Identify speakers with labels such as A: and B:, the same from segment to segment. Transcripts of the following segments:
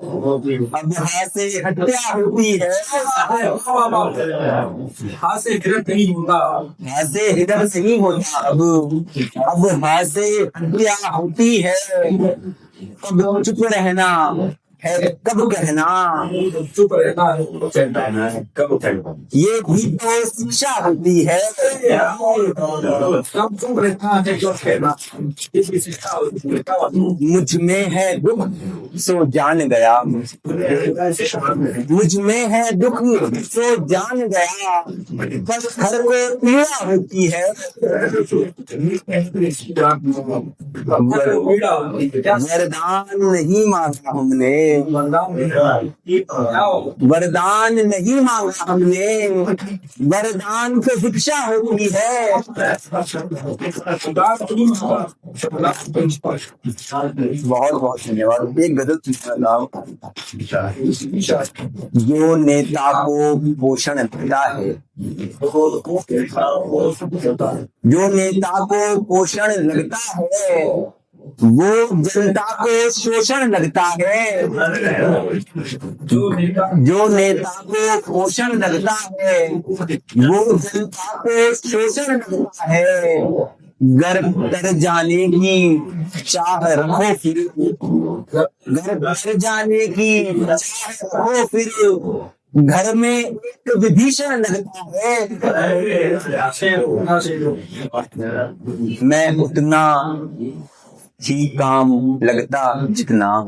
A: अब हाथ से हत्या होती है,
B: हाथ से हिरट नहीं होता,
A: हाथ से हिरन नहीं होता। अब हाथ से हत्या होती है। कब चुप रहना है, कब कहना,
B: चुप रहना है, कब कहना।
A: ये भी तो शिक्षा होती है।
B: कब चुप रहना है, कब कहना, ये भी शिक्षा होती है।
A: मुझ में है दुख सो जान गया, मुझ में है दुख सो जान गया, बस हर को पीड़ा होती है। वरदान नहीं मांगा हमने, वरदान नहीं मांगा हमने, वरदान को शिक्षा होती है। बहुत बहुत धन्यवाद। एक गजल सुना था। जो नेता को पोषण देता है, जो नेता को पोषण लगता है, वो जनता को शोषण लगता है। जो नेता को पोषण लगता है, वो जनता को शोषण लगता है। घर तर जाने की चाह रखो फिर, घर तर जाने की चाह रखो फिर, घर में एक विभीषण लगता है। मैं उतना ही काम लगता जितना,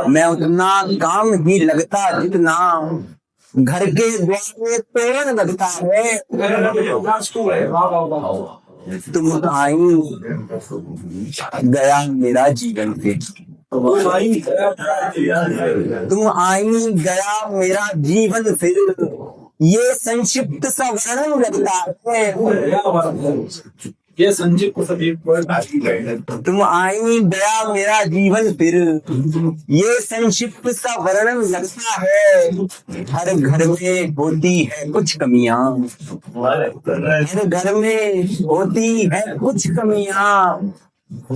A: मैं उतना काम ही लगता जितना, घर के द्वार में तोरण लगता है। तुम आई गया मेरा जीवन फिर, तुम आई गया मेरा जीवन फिर, ये संक्षिप्त सा वर्णन लगता है।
B: ये संजीव को सभी
A: तुम आई गया मेरा जीवन फिर, ये संक्षिप्त सा वर्णन लगता है। हर घर में होती है कुछ कमियां, हर घर में होती है कुछ कमियां,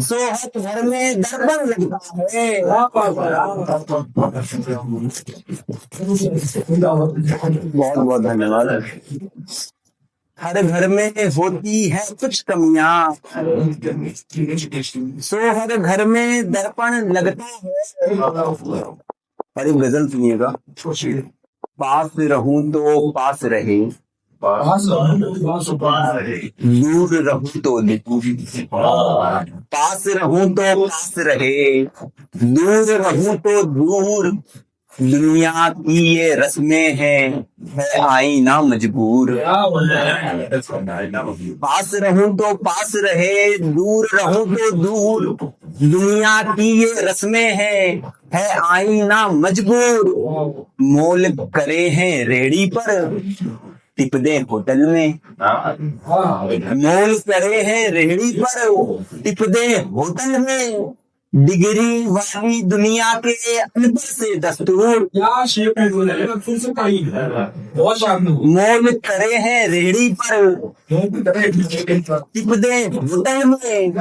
A: सोहत घर में दर्पण लगता है। बहुत बहुत धन्यवाद। हर घर में होती है कुछ कमियां, सो हर घर में दर्पण लगता है। अरे गजल सुनिएगा। पास रहूं तो पास रहे, दूर रहूं तो पास रहूं तो पास रहे, दूर रहूं तो दूर, दुनिया की ये रस्में है आईना मजबूर। पास रहूं तो पास रहे, दूर रहूं तो दूर, दुनिया की ये रस्में है आईना मजबूर। मोल करे हैं रेड़ी पर, टिप दे होटल में, मोल करे हैं रेड़ी पर, टिप दे होटल में, डिग्री वाली दुनिया के अनपढ़ से दस्तूर। मोल करे हैं रेड़ी पर, टिप दे होटल में,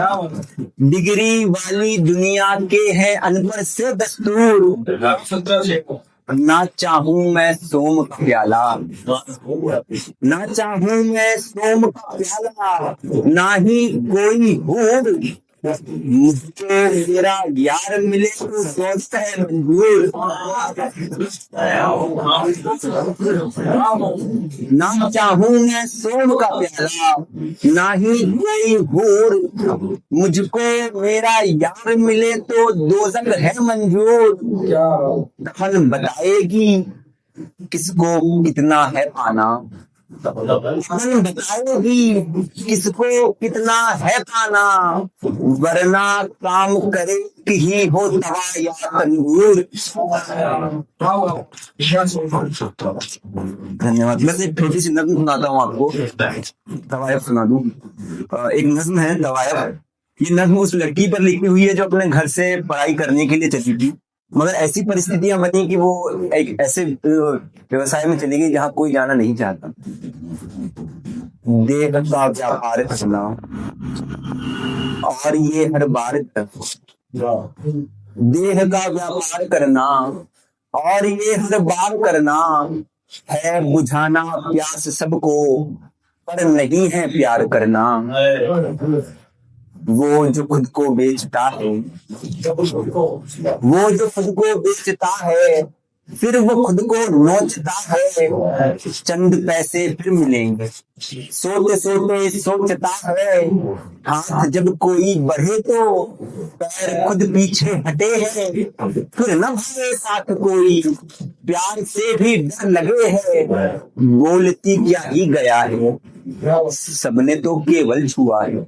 A: डिग्री वाली दुनिया के है अनपढ़ से दस्तूर। ना चाहूं मैं सोम का प्याला, ना चाहूं मैं सोम का प्याला, ना ही कोई हूर, मुझको मेरा यार मिले तो दोस्त है मंजूर। ना चाहूं मैं सोम का प्याला, ना ही कोई हूर, मुझको मेरा यार मिले तो दोज़ख है मंजूर। दफन बताएगी किसको कितना है पाना, बताएगी किसको कितना है पाना, वरना काम करे कि ही हो तवा या तंदूर। धन्यवाद। मैं एक छोटी सी नज्म सुनाता हूँ आपको, तवायफ सुना दूं। एक नज्म है तवायफ। ये नज्म उस लड़की पर लिखी हुई है जो अपने घर से पढ़ाई करने के लिए चली थी, मगर ऐसी परिस्थितियां बनी कि वो एक ऐसे व्यवसाय में चली गई जहां कोई जाना नहीं चाहता। देह का व्यापार चला और ये हर बार देह का व्यापार करना और ये हर बार करना है बुझाना प्यास सबको, पर नहीं है प्यार करना। वो जो खुद को बेचता है, वो जो खुद को बेचता है, फिर वो खुद को नोचता है। चंद पैसे फिर मिलेंगे, सोते सोते सोचता है। हाथ जब कोई बढ़े तो पैर खुद पीछे हटे हैं। फिर न भागे साथ कोई, प्यार से भी डर लगे है। बोलती क्या ही गया है, सबने तो केवल छुआ है।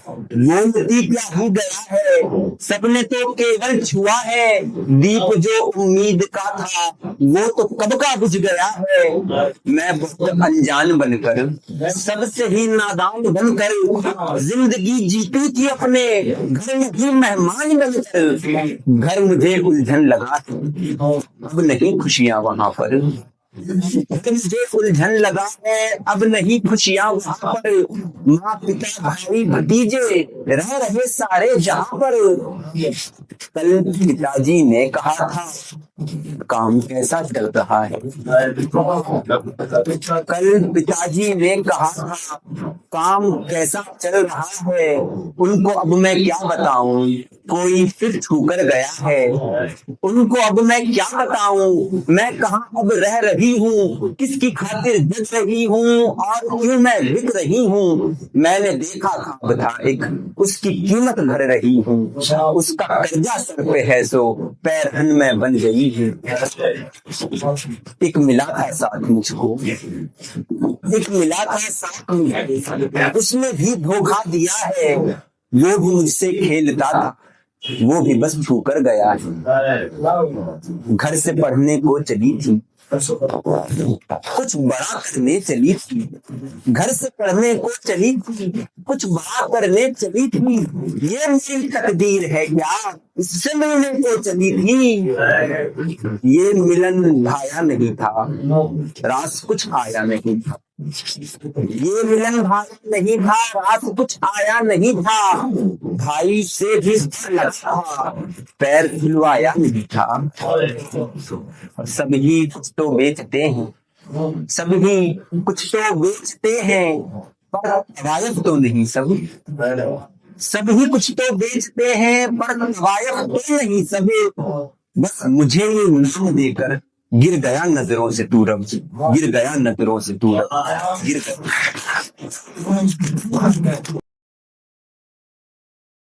A: बोलती क्या ही गया है, सबने तो केवल छुआ है। दीप जो उम्मीद का था, वो तो कब का बुझ गया है। मैं बहुत अनजान बनकर, सबसे ही नादान बनकर जिंदगी जीती थी अपने घर में भी मेहमान बनकर। घर मुझे उलझन लगा, अब नहीं खुशियां वहां पर। मुझे उलझन लगा है, अब नहीं खुशियां वहां पर। माँ पिता भाई भतीजे रह रहे सारे जहां पर। कल पिताजी ने कहा था, काम कैसा चल रहा है। कल पिताजी ने कहा था, काम कैसा चल रहा है। उनको अब मैं क्या बताऊं, कोई फिर छूकर गया है। उनको अब मैं क्या बताऊं, मैं कहाँ अब रह रही हूँ, किसकी खातिर जग रही हूँ और क्यों मैं बिक रही हूँ। मैंने देखा ख्वाब था एक, उसकी कीमत भर रही हूँ। उसका कर्जा सर पे है, सो पैरहन में बन गई हूँ। एक मिला था साथ मुझको, एक मिला था साथ मुझको, उसने भी धोखा दिया है। वो भी मुझसे खेलता था, वो भी बस छूकर गया है। घर से पढ़ने को चली थी, कुछ बड़ा करने चली थी। घर से पढ़ने को चली थी, कुछ बड़ा करने चली थी। ये मेरी तकदीर है क्या, इससे मिलने को चली थी। ये मिलन भाया नहीं था, रास कुछ आया नहीं था। ये मिलन भाया नहीं था, रात कुछ आया नहीं था। भाई से भी लगा था, पैर खिलवाया नहीं था। सभी कुछ तो बेचते हैं, सभी कुछ तो बेचते हैं, पर वायफ तो नहीं। सभी कुछ तो बेचते हैं, पर वायफ तो नहीं सभी। बस मुझे ये नाम देकर गिर गया नजरों से तू रब, गिर गया नजरों से तू रब, गिर गया।